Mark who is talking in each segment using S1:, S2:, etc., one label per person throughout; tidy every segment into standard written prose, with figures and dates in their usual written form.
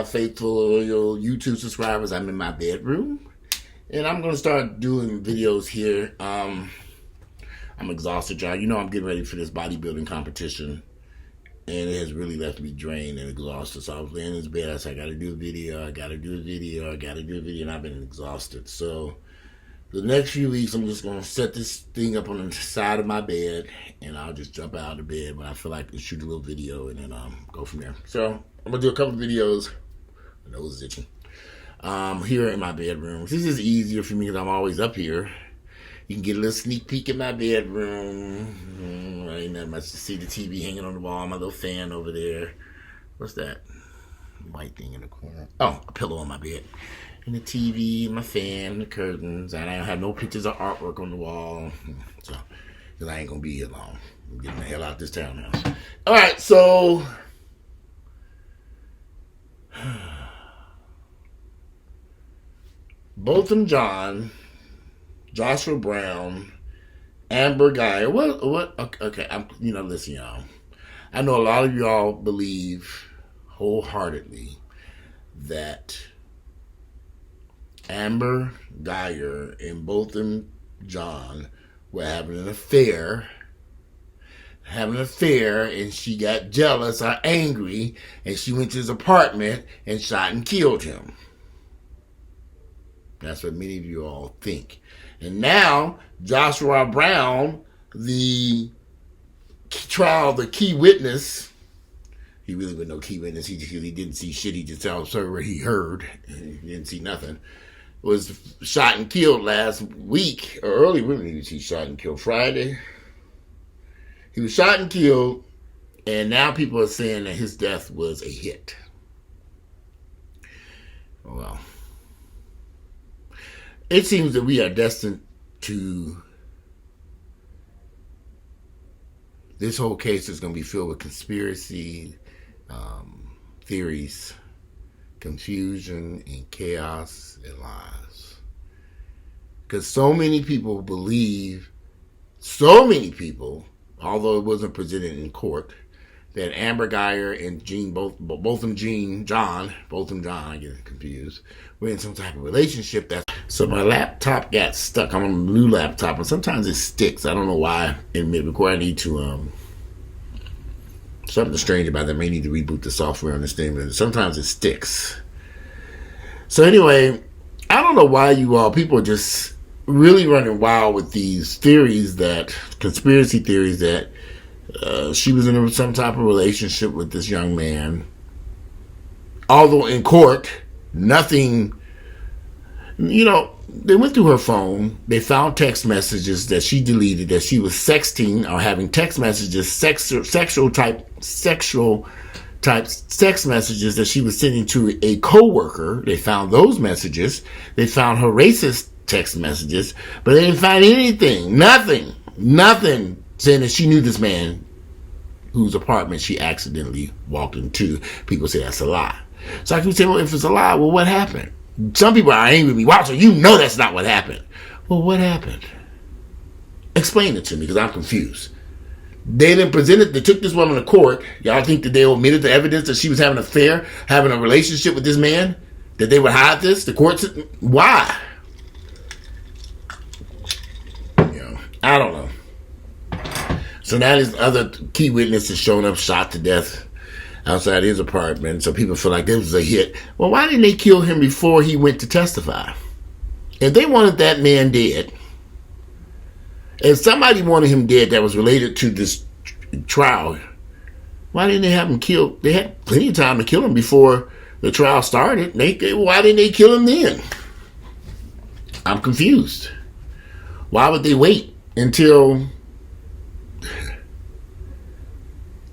S1: faithful loyal YouTube subscribers. I'm in my bedroom, and I'm gonna start doing videos here. I'm exhausted, y'all. You know I'm getting ready for this bodybuilding competition, and it has really left me drained and exhausted. So I was laying in this bed. I said, I gotta do a video. And I've been exhausted. So the next few weeks, I'm just gonna set this thing up on the side of my bed, and I'll just jump out of bed when I feel like to shoot a little video, and then go from there. So I'm gonna do a couple of videos. My nose is itching. Here in my bedroom. This is easier for me because I'm always up here. You can get a little sneak peek in my bedroom. Ain't nothing much to see. The TV hanging on the wall. My little fan over there. What's that white thing in the corner? Oh, a pillow on my bed. And the TV, my fan, the curtains. And I don't have no pictures or artwork on the wall. So, because I ain't going to be here long. I'm getting the hell out of this townhouse. All right, so Botham John, Joshua Brown, Amber Guyger. What? Okay, listen, y'all. I know a lot of y'all believe wholeheartedly that Amber Guyger and Botham John were having an affair, and she got jealous or angry, and she went to his apartment and shot and killed him. That's what many of you all think. And now, Joshua Brown, the key witness, he really wasn't no key witness, he didn't see shit, he just saw what he heard, and he didn't see nothing, was shot and killed last week, or early, when was he shot and killed? Friday? He was shot and killed, and now people are saying that his death was a hit. Well, it seems that we are destined to, this whole case is going to be filled with conspiracy theories, confusion, and chaos, and lies. Because so many people believe, although it wasn't presented in court, that Amber Guyger and Botham John, I get confused, were in some type of relationship. So my laptop got stuck. I'm on a new laptop, and sometimes it sticks. I don't know why. And before I need to, something strange about that. I may need to reboot the software on this thing, but sometimes it sticks. So anyway, I don't know why people are just really running wild with these conspiracy theories that she was in some type of relationship with this young man. Although in court, nothing, they went through her phone. They found text messages that she deleted, that she was sexting or having text messages, sexual type text messages that she was sending to a coworker. They found those messages. They found her racist text messages, but they didn't find anything, nothing saying that she knew this man whose apartment she accidentally walked into. People say that's a lie. So I can say, well, if it's a lie, well, what happened? Some people are angry with me. Wow, so you know that's not what happened. Well, what happened? Explain it to me, because I'm confused. They took this woman to court. Y'all think that they omitted the evidence that she was having an affair, having a relationship with this man? That they would hide this? The courts? Why? I don't know. So now this other key witness is showing up shot to death outside his apartment. So people feel like this was a hit. Well, why didn't they kill him before he went to testify? If they wanted that man dead, if somebody wanted him dead that was related to this trial, why didn't they have him killed? They had plenty of time to kill him before the trial started. Why didn't they kill him then? I'm confused. Why would they wait until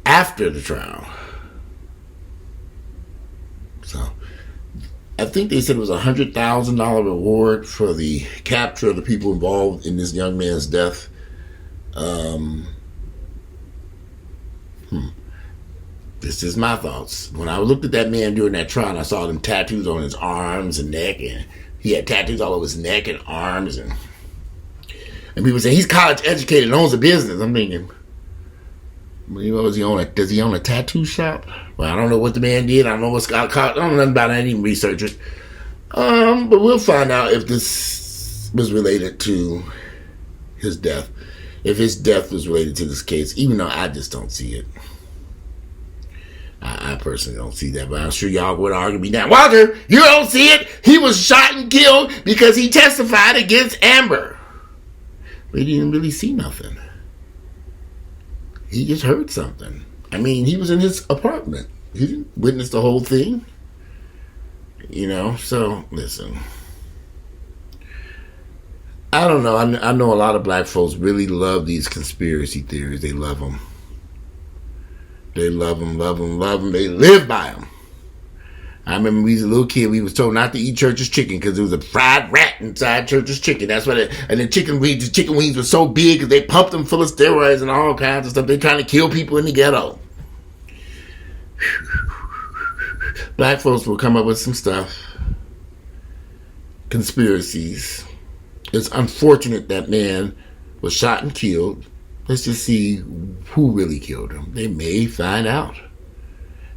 S1: after the trial? So I think they said it was a $100,000 reward for the capture of the people involved in this young man's death. This is my thoughts. When I looked at that man during that trial, I saw them tattoos on his arms and neck, and he had tattoos all over his neck and arms, and people say he's college educated and owns a business. I'm thinking, You know, does he own a tattoo shop? Well, I don't know what the man did. I don't know what's got caught. I don't know nothing about it. I didn't even research it. But we'll find out if this was related to his death. If his death was related to this case, even though I just don't see it. I personally don't see that, but I'm sure y'all would argue me down. Walter, you don't see it? He was shot and killed because he testified against Amber. But he didn't really see nothing. He just heard something. I mean, he was in his apartment. He didn't witness the whole thing. You know, so listen. I don't know. I know a lot of black folks really love these conspiracy theories. They love them. They love them, love them, love them. They live by them. I remember when we was a little kid, we was told not to eat Church's chicken because there was a fried rat inside Church's chicken. That's what and the chicken wings were so big because they pumped them full of steroids and all kinds of stuff. They're trying to kill people in the ghetto. Black folks will come up with some stuff. Conspiracies. It's unfortunate that man was shot and killed. Let's just see who really killed him. They may find out.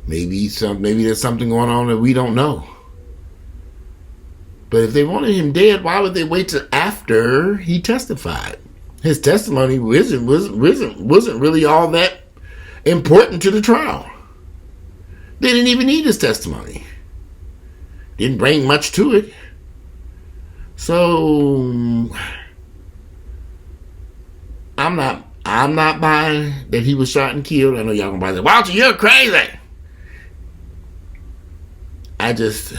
S1: Maybe there's something going on that we don't know. But if they wanted him dead, why would they wait till after he testified? His testimony wasn't really all that important to the trial. They didn't even need his testimony. Didn't bring much to it. So I'm not buying that he was shot and killed. I know y'all gonna buy that. Walter, you're crazy. I'm just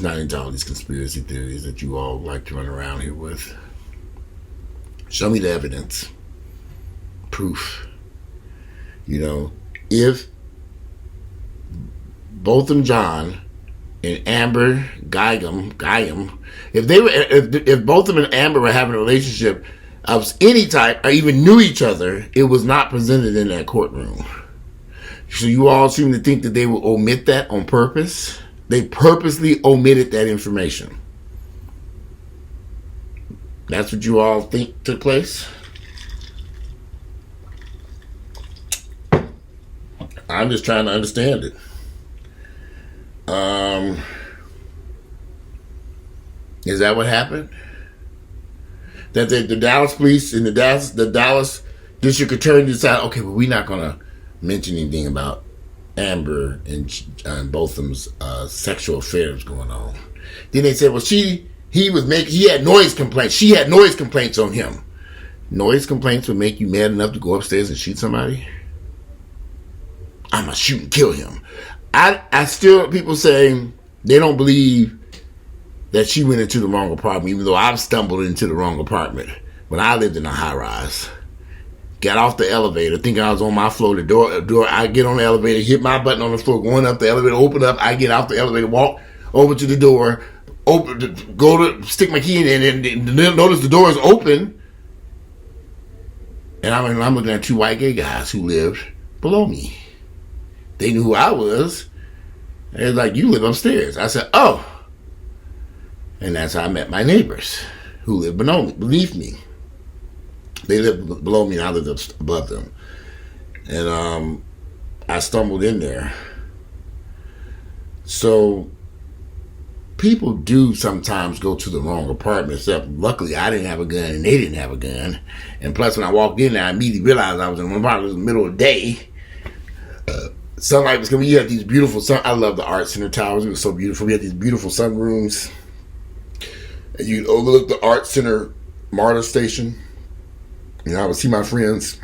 S1: not into all these conspiracy theories that you all like to run around here with. Show me the evidence. Proof. You know, if Botham John and Amber Guyger, if Botham and Amber were having a relationship of any type or even knew each other, it was not presented in that courtroom. So you all seem to think that they will omit that on purpose. They purposely omitted that information. That's what you all think took place? I'm just trying to understand it. Is that what happened? That the Dallas police and the Dallas district attorney decided, okay, well, we're not going to mention anything about Amber and Botham's sexual affairs going on. Then they said, well, he had noise complaints. She had noise complaints on him. Noise complaints would make you mad enough to go upstairs and shoot somebody? I'm going to shoot and kill him. I still, people saying they don't believe that she went into the wrong apartment, even though I've stumbled into the wrong apartment when I lived in a high rise. Got off the elevator, thinking I was on my floor. The door. I get on the elevator, hit my button on the floor, going up the elevator, open up. I get off the elevator, walk over to the door, go to stick my key in, and notice the door is open. And I'm looking at two white gay guys who lived below me. They knew who I was. And they're like, you live upstairs. I said, oh. And that's how I met my neighbors who lived beneath me. They lived below me and I lived above them. And I stumbled in there. So people do sometimes go to the wrong apartment, except luckily I didn't have a gun and they didn't have a gun. And plus when I walked in there, I immediately realized I was in one apartment in the middle of the day. Sunlight was coming. You had these beautiful I love the Art Center towers. It was so beautiful. We had these beautiful sunrooms. And you'd overlook the Art Center MARTA station. And I would see my friends.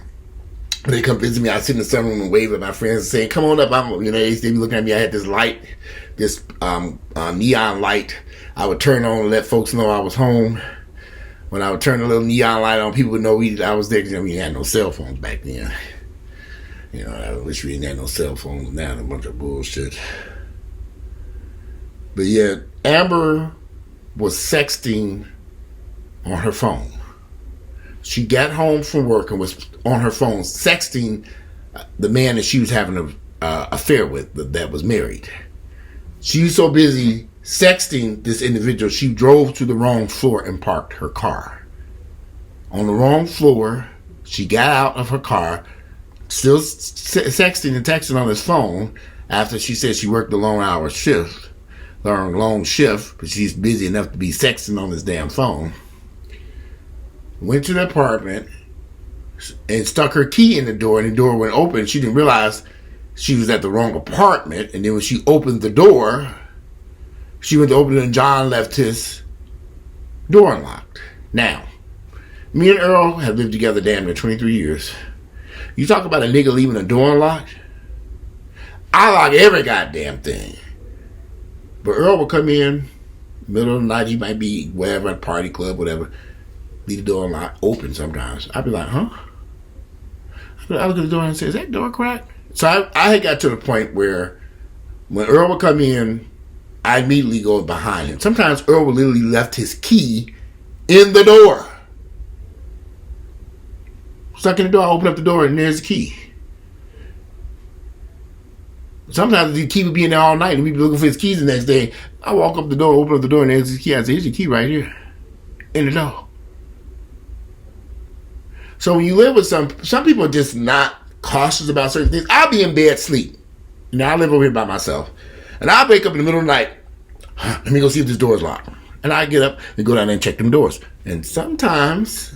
S1: They come visit me. I'd sit in the sunroom and wave at my friends and saying, come on up. They'd be looking at me. I had this light, this neon light. I would turn on and let folks know I was home. When I would turn the little neon light on, people would know I was there because we had no cell phones back then. I wish we didn't have no cell phones now. A bunch of bullshit. But yeah, Amber was sexting on her phone. She got home from work and was on her phone sexting the man that she was having an affair with that was married. She was so busy sexting this individual, she drove to the wrong floor and parked her car. On the wrong floor, she got out of her car, still sexting and texting on his phone after she said she worked a long shift, but she's busy enough to be sexting on his damn phone. Went to the apartment and stuck her key in the door, and the door went open. She didn't realize she was at the wrong apartment, and then when she opened the door, she went to open it, and John left his door unlocked. Now, me and Earl have lived together damn near 23 years. You talk about a nigga leaving a door unlocked? I lock every goddamn thing. But Earl will come in, middle of the night, he might be wherever, at a party club, whatever, leave the door unlocked, open sometimes. I'd be like, huh? I look at the door and say, is that door cracked? So I had got to the point where when Earl would come in, I immediately go behind him. Sometimes Earl would literally left his key in the door. Stuck in the door, I open up the door, and there's the key. Sometimes the key would be in there all night, and we'd be looking for his keys the next day. I walk up the door, open up the door, and there's his key. I say, here's your key right here. In the door. So when you live with some people are just not cautious about certain things. I'll be in bed sleep. Now I live over here by myself. And I'll wake up in the middle of the night. Let me go see if this door is locked. And I get up and go down there and check them doors. And sometimes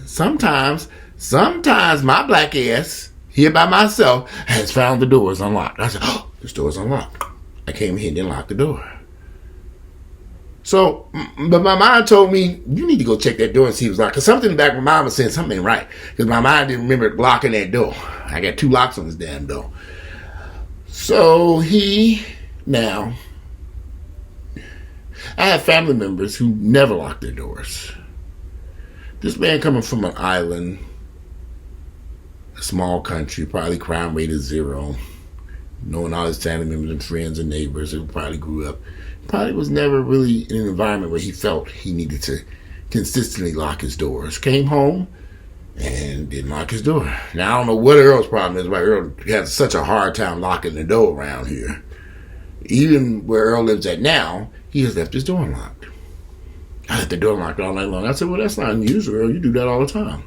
S1: my black ass, here by myself, has found the doors unlocked. I said, oh, this door is unlocked. I came here and didn't lock the door. So, but my mind told me, you need to go check that door and see if it's locked. Because something in the back of my mind was saying something ain't right. Because my mind didn't remember locking that door. I got 2 locks on this damn door. So I have family members who never lock their doors. This man coming from an island, a small country, probably crime rate is 0, knowing all his family members and friends and neighbors who probably grew up, probably was never really in an environment where he felt he needed to consistently lock his doors. Came home and didn't lock his door. Now, I don't know what Earl's problem is, but Earl has such a hard time locking the door around here. Even where Earl lives at now, he has left his door unlocked. I left the door unlocked all night long. I said, well, that's not unusual, Earl. You do that all the time.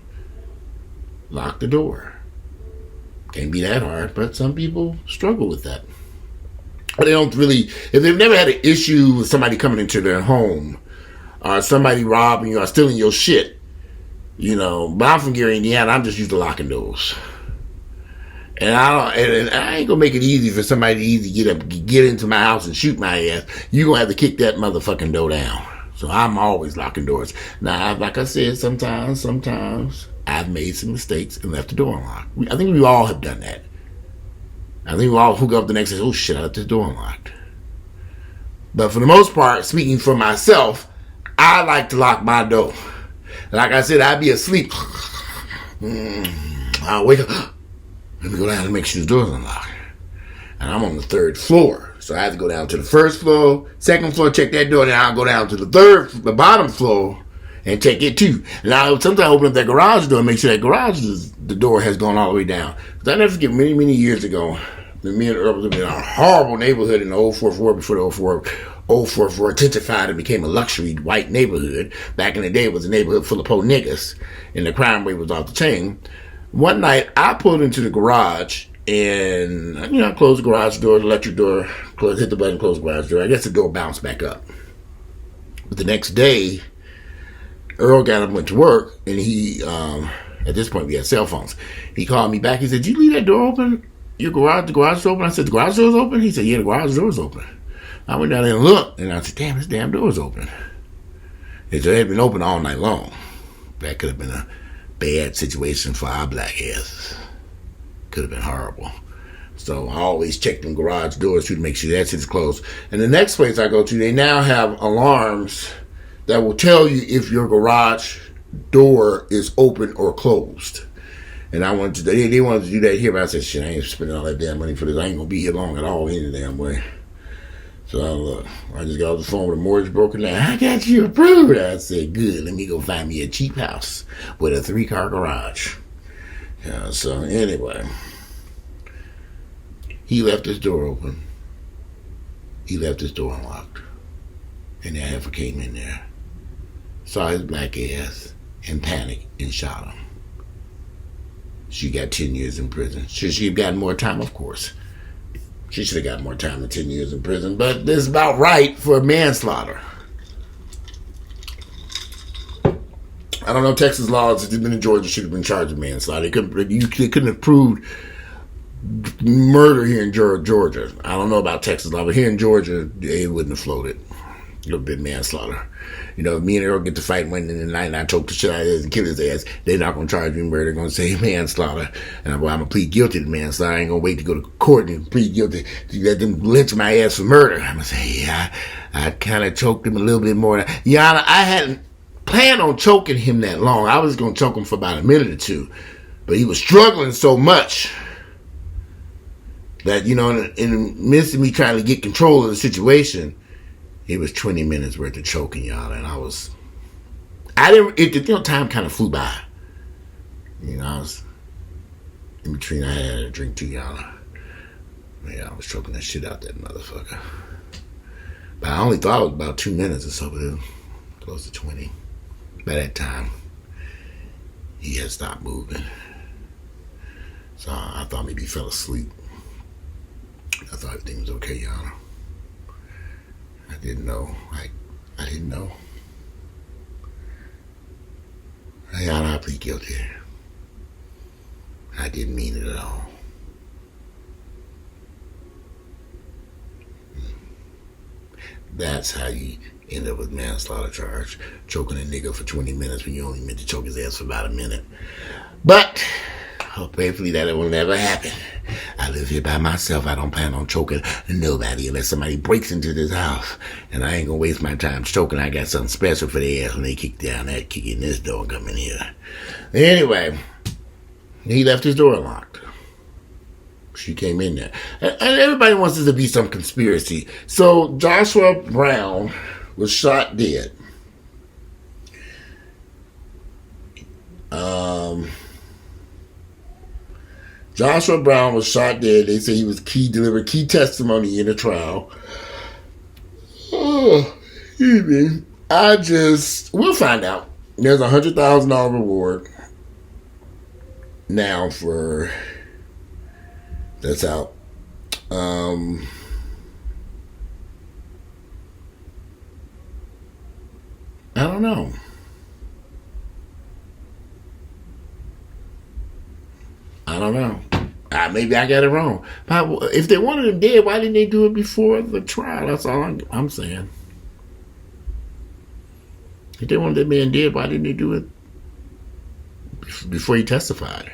S1: Lock the door. Can't be that hard, but some people struggle with that. But they don't really, if they've never had an issue with somebody coming into their home, or somebody robbing you or stealing your shit, but I'm from Gary, Indiana, I'm just used to locking doors. And I ain't gonna make it easy for somebody to easily get into my house and shoot my ass. You gonna have to kick that motherfucking door down. So I'm always locking doors. Now, like I said, sometimes I've made some mistakes and left the door unlocked. I think we all have done that. I think we all hook up the next day, oh shit, I left this door unlocked. But for the most part, speaking for myself, I like to lock my door. Like I said, I'd be asleep. I'll wake up. Let me go down and make sure the door's unlocked. And I'm on the 3rd floor. So I have to go down to the 1st floor, 2nd floor, check that door, then I'll go down to the bottom floor and check it too. And I'll sometimes open up that garage door and make sure that the door has gone all the way down. Because I never forget many, many years ago, me and Earl lived in a horrible neighborhood in the old 4th Ward before the old 4th Ward intensified and became a luxury white neighborhood. Back in the day, it was a neighborhood full of poor niggas, and the crime rate was off the chain. One night, I pulled into the garage and, I closed the garage door, the electric door, hit the button, closed the garage door. I guess the door bounced back up. But the next day, Earl got up and went to work, and he, at this point, we had cell phones. He called me back. He said, did you leave that door open? The garage is open? I said, the garage door's open? He said, yeah, the garage door's open. I went down there and looked, and I said, damn, this damn door's open. It had been open all night long. That could have been a bad situation for our black asses. Could have been horrible. So I always check them garage doors to make sure that shit's closed. And the next place I go to, they now have alarms that will tell you if your garage door is open or closed. And they wanted to do that here, but I said, shit, I ain't spending all that damn money for this. I ain't gonna be here long at all any damn way. So I just got off the phone with a mortgage broker. Now, I got you approved. I said, good, let me go find me a cheap house with a 3-car garage. So anyway, he left his door open. He left his door unlocked. And that heifer came in there, saw his black ass, and panicked and shot him. She got 10 years in prison. Should she have gotten more time? Of course. She should have got more time than 10 years in prison. But this is about right for manslaughter. I don't know Texas laws. If it's been in Georgia, should have been charged with manslaughter. You couldn't have proved murder here in Georgia. I don't know about Texas law, but here in Georgia, it wouldn't have floated. It would have been manslaughter. You know, if me and Earl get to fight one in the night and I choke the shit out of his and kill his ass, they're not going to charge me murder. They're going to say manslaughter. And I'm going to plead guilty to manslaughter. I ain't going to wait to go to court and plead guilty to let them lynch my ass for murder. I'm going to say, yeah, I kind of choked him a little bit more. Your Honor, I hadn't planned on choking him that long. I was going to choke him for about a minute or two. But he was struggling so much that, you know, in the midst of me trying to get control of the situation, it was 20 minutes worth of choking, y'all, and time kind of flew by. You know, I was in between. I had a drink too, y'all. Yeah, I was choking that shit out that motherfucker. But I only thought it was about 2 minutes or so, but it was close to 20. By that time, he had stopped moving. So I thought maybe he fell asleep. I thought everything was okay, y'all. I didn't know. I didn't know. I plead guilty. I didn't mean it at all. That's how you end up with manslaughter charge. Choking a nigga for 20 minutes when you only meant to choke his ass for about a minute. But hopefully that will never happen. I live here by myself. I don't plan on choking nobody unless somebody breaks into this house. And I ain't gonna waste my time choking. I got something special for their ass when they kick in this door and come in here. Anyway, he left his door locked. She came in there. And everybody wants this to be some conspiracy. So Joshua Brown was shot dead. Joshua Brown was shot dead. They say he was delivered key testimony in the trial. Oh, we'll find out. There's a $100,000 reward now for that's out. I don't know. I don't know. Maybe I got it wrong. But if they wanted him dead, why didn't they do it before the trial? That's all I'm saying. If they wanted that man dead, why didn't they do it before he testified?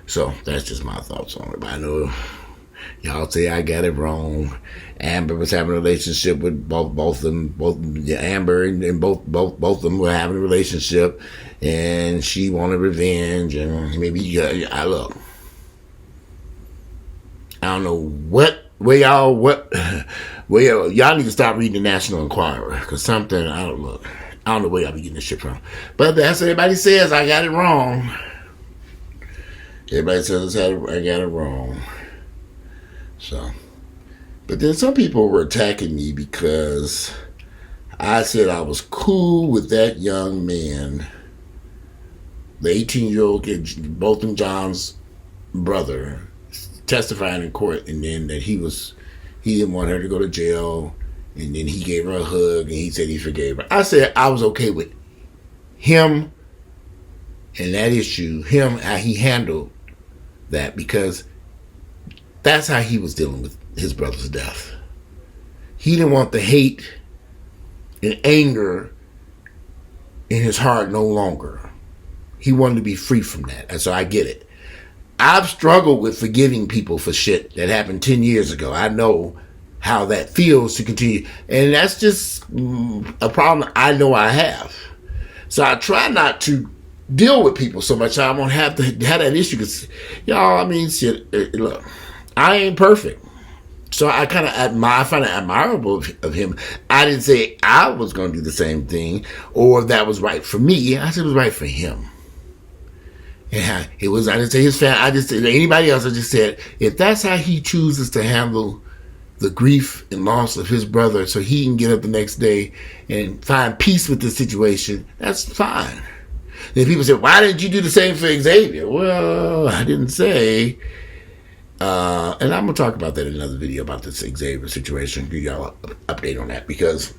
S1: So that's just my thoughts on it. But I know y'all say I got it wrong. Amber was having a relationship with both of them. Amber and both of them were having a relationship, and she wanted revenge. And maybe look. I don't know y'all need to stop reading the National Enquirer, because something I don't know where y'all be getting this shit from. But that's what everybody says. I got it wrong. Everybody says I got it wrong. So, but then some people were attacking me because I said I was cool with that young man, the 18-year-old kid, Bolton John's brother, testifying in court, and then that he didn't want her to go to jail, and then he gave her a hug, and he said he forgave her. I said I was okay with him and that issue, how he handled that, because that's how he was dealing with his brother's death. He didn't want the hate and anger in his heart no longer. He wanted to be free from that. And so I get it. I've struggled with forgiving people for shit that happened 10 years ago. I know how that feels to continue. And that's just a problem I know I have. So I try not to deal with people so much. I won't have to have that issue. Because, y'all, I mean, shit, look, I ain't perfect. So I kind of find it admirable of him. I didn't say I was going to do the same thing or that was right for me. I said it was right for him. Yeah, it was. I didn't say his family. I just said anybody else. I just said if that's how he chooses to handle the grief and loss of his brother, so he can get up the next day and find peace with the situation, that's fine. Then people say, why didn't you do the same for Xavier? Well, I didn't say. And I'm going to talk about that in another video about this Xavier situation. Give y'all an update on that. Because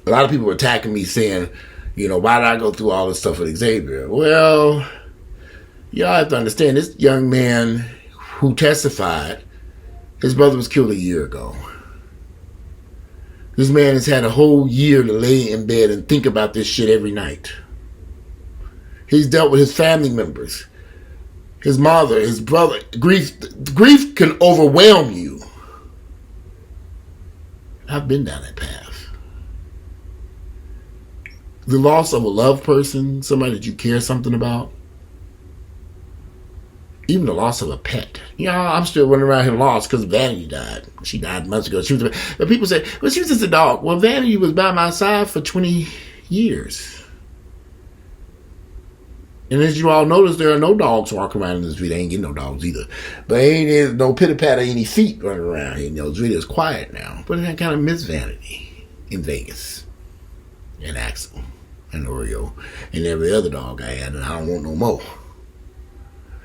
S1: a lot of people were attacking me saying, you know, why did I go through all this stuff with Xavier? Well, y'all have to understand, this young man who testified, his brother was killed a year ago. This man has had a whole year to lay in bed and think about this shit every night. He's dealt with his family members, his mother, his brother. Grief can overwhelm you. I've been down that path. The loss of a loved person, somebody that you care something about. Even the loss of a pet. You know, I'm still running around here lost because Vanity died. She died months ago. But people say, well, she was just a dog. Well, Vanity was by my side for 20 years. And as you all notice, there are no dogs walking around in this video. I ain't getting no dogs either. But ain't no pitter-patter, any feet running around here. You know, this video is quiet now. But I kind of miss Vanity in Vegas. And Axel. And Oreo. And every other dog I had. And I don't want no more.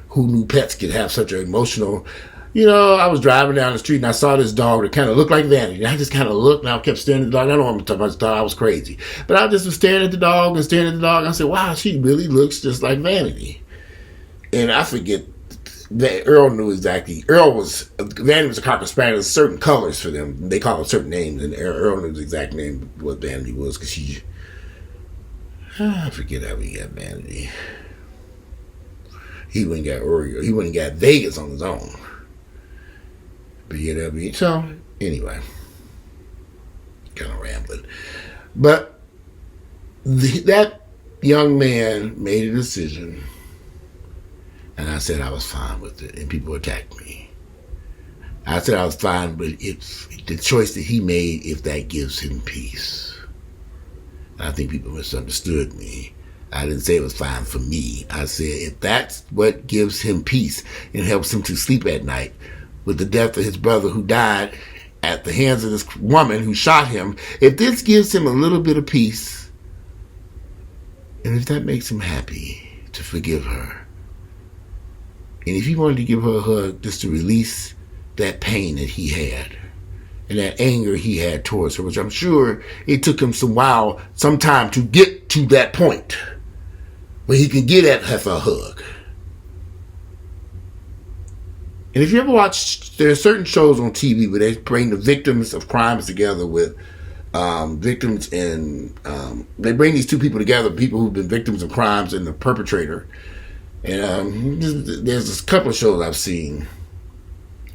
S1: Who knew pets could have such an emotional... You know, I was driving down the street and I saw this dog that kind of looked like Vanity. And I just kind of looked and I kept staring at the dog. I don't know what I'm talking about. I just thought I was crazy. But I just was staring at the dog and staring at the dog. And I said, wow, she really looks just like Vanity. And I forget that Earl knew exactly. Vanity was a Cocker Spaniel. There's certain colors for them. They call them certain names. And Earl knew the exact name of what Vanity was because she... I forget how we got Vanity. He went and got Oreo. He went and got Vegas on his own. But yeah, so anyway, kind of rambling. But that young man made a decision, and I said I was fine with it, and people attacked me. I said I was fine with the choice that he made if that gives him peace. And I think people misunderstood me. I didn't say it was fine for me. I said if that's what gives him peace and helps him to sleep at night, with the death of his brother who died at the hands of this woman who shot him, if this gives him a little bit of peace, and if that makes him happy to forgive her, and if he wanted to give her a hug just to release that pain that he had, and that anger he had towards her, which I'm sure it took him some time to get to that point where he could get at her for a hug. And if you ever watch, there are certain shows on TV where they bring the victims of crimes together with victims and they bring these two people together, people who've been victims of crimes and the perpetrator. And there's a couple of shows I've seen.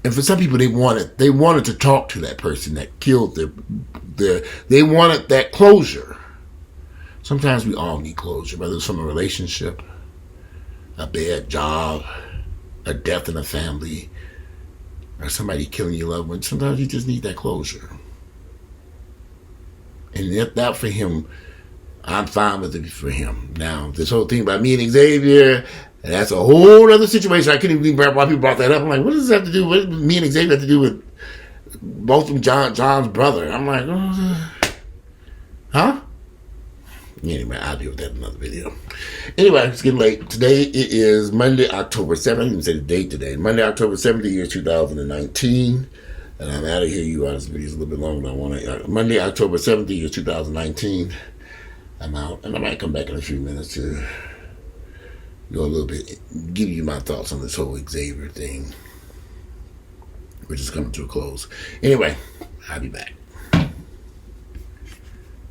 S1: And for some people, they wanted to talk to that person that killed they wanted that closure. Sometimes we all need closure, whether it's from a relationship, a bad job, a death in a family, or somebody killing your loved one. Sometimes you just need that closure. And that for him, I'm fine with it for him. Now, this whole thing about me and Xavier, that's a whole other situation. I couldn't even believe why people brought that up. I'm like, what does this have to do? What does me and Xavier have to do with both of them, John's brother? I'm like, huh? Anyway, I'll deal with that in another video. Anyway, it's getting late. Today it is Monday, October 7th. I didn't even say the date today. Monday, October 7th, the year 2019. And I'm out of here. You guys, this video's a little bit longer than I want to. Monday, October 7th, the year 2019. I'm out. And I might come back in a few minutes to go a little bit, give you my thoughts on this whole Xavier thing, which is coming to a close. Anyway, I'll be back.